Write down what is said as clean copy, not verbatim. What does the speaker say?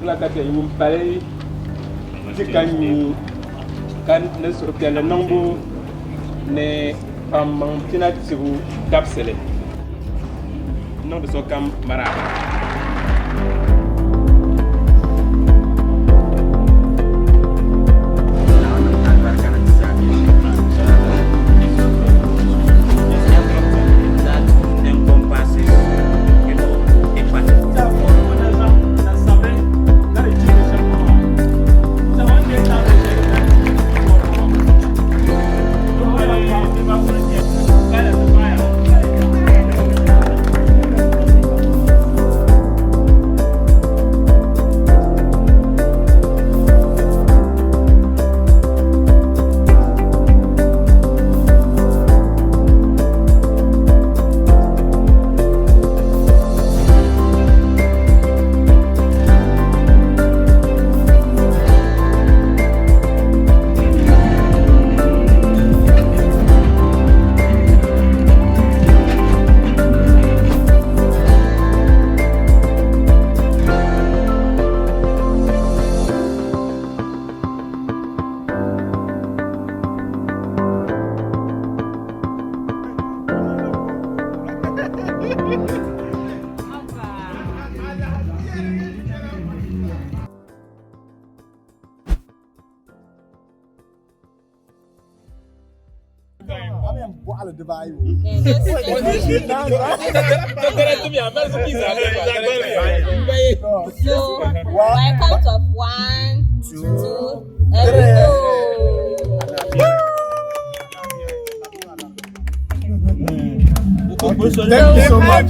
la kata yum pare tikani kan ne so kele nombo ne pam tina tibu kapsele non so kam maraba. So, by count of 1, 2, and Thank you so much.